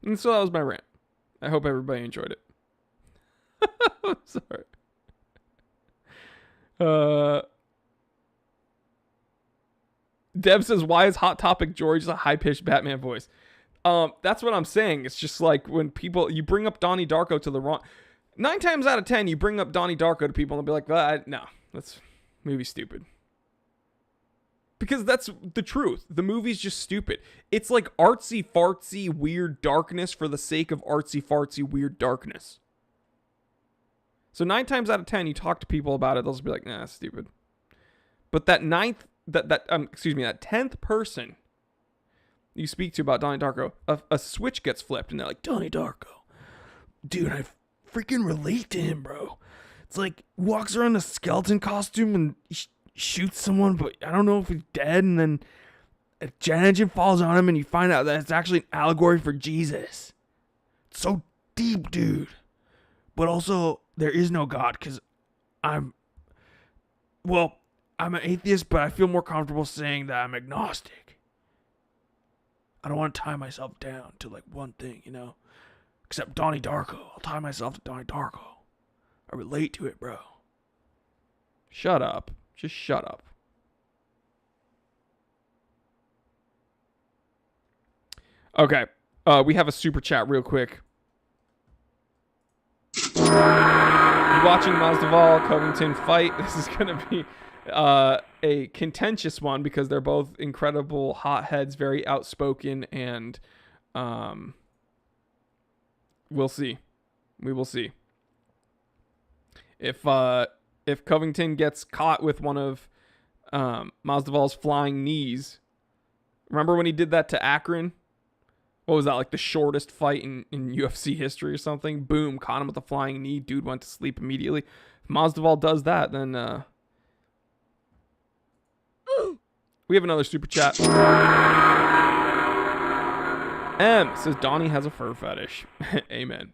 Speaker 1: And so that was my rant. I hope everybody enjoyed it. I'm sorry. Deb says, why is Hot Topic George a high-pitched Batman voice? That's what I'm saying. It's just like when you bring up Donnie Darko to the wrong... 9 times out of 10, you bring up Donnie Darko to people and they'll be like, no, that's movie stupid. Because that's the truth. The movie's just stupid. It's like artsy-fartsy weird darkness for the sake of artsy-fartsy weird darkness. So 9 times out of 10, you talk to people about it, they'll just be like, nah, that's stupid. But that 10th person you speak to about Donnie Darko, a switch gets flipped and they're like,
Speaker 2: Donnie Darko. Dude, I freaking relate to him, bro. It's like, walks around in a skeleton costume and shoots someone, but I don't know if he's dead, and then a jet engine falls on him and you find out that it's actually an allegory for Jesus. It's so deep, dude. But also, there is no God, because I'm an atheist, but I feel more comfortable saying that I'm agnostic. I don't want to tie myself down to like one thing, you know? Except Donnie Darko. I'll tie myself to Donnie Darko. I relate to it, bro.
Speaker 1: Shut up. Just shut up. Okay. We have a super chat real quick. You watching Masvidal Covington fight? This is going to be a contentious one because they're both incredible hotheads, very outspoken, and we'll see. We will see. If Covington gets caught with one of Masvidal's flying knees, remember when he did that to Akron? What was that, like the shortest fight in UFC history or something? Boom, caught him with a flying knee. Dude went to sleep immediately. If Masvidal does that, then we have another super chat. M says Donnie has a fur fetish. Amen.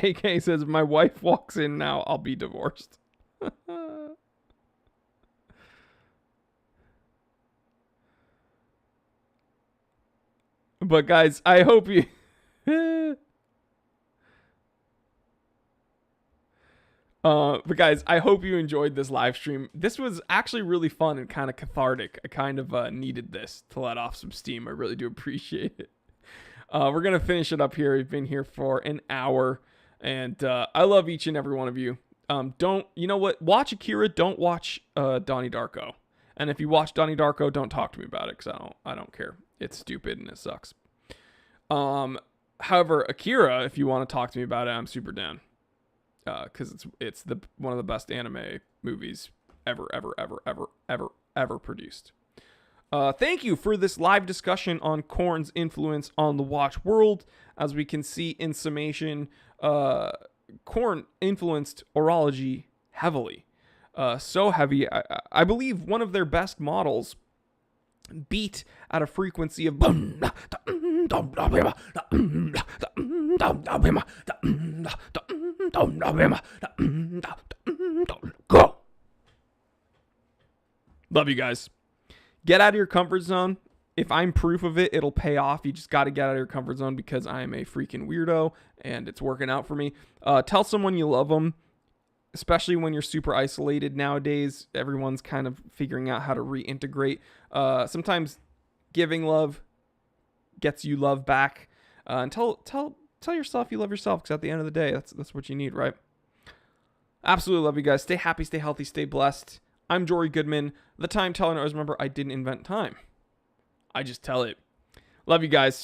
Speaker 1: AK says, if my wife walks in now, I'll be divorced. But guys, I hope you... But guys, I hope you enjoyed this live stream. This was actually really fun and kind of cathartic. I kind of needed this to let off some steam. I really do appreciate it. We're going to finish it up here. We've been here for an hour. And I love each and every one of you. You know what? Watch Akira. Don't watch Donnie Darko. And if you watch Donnie Darko, don't talk to me about it because I don't care. It's stupid and it sucks. However, Akira, if you want to talk to me about it, I'm super down. Because it's one of the best anime movies ever produced. Thank you for this live discussion on KoRn's influence on the watch world. As we can see in summation, KoRn influenced horology heavily. So heavy, I believe one of their best models beat at a frequency of go. Love you guys. Get out of your comfort zone. If I'm proof of it, it'll pay off. You just got to get out of your comfort zone because I am a freaking weirdo and it's working out for me. Tell someone you love them, especially when you're super isolated nowadays. Everyone's kind of figuring out how to reintegrate. Sometimes giving love gets you love back. And tell yourself you love yourself because at the end of the day, that's what you need, right? Absolutely love you guys. Stay happy, stay healthy, stay blessed. I'm Jory Goodman, the time teller. Always remember, I didn't invent time. I just tell it. Love you guys.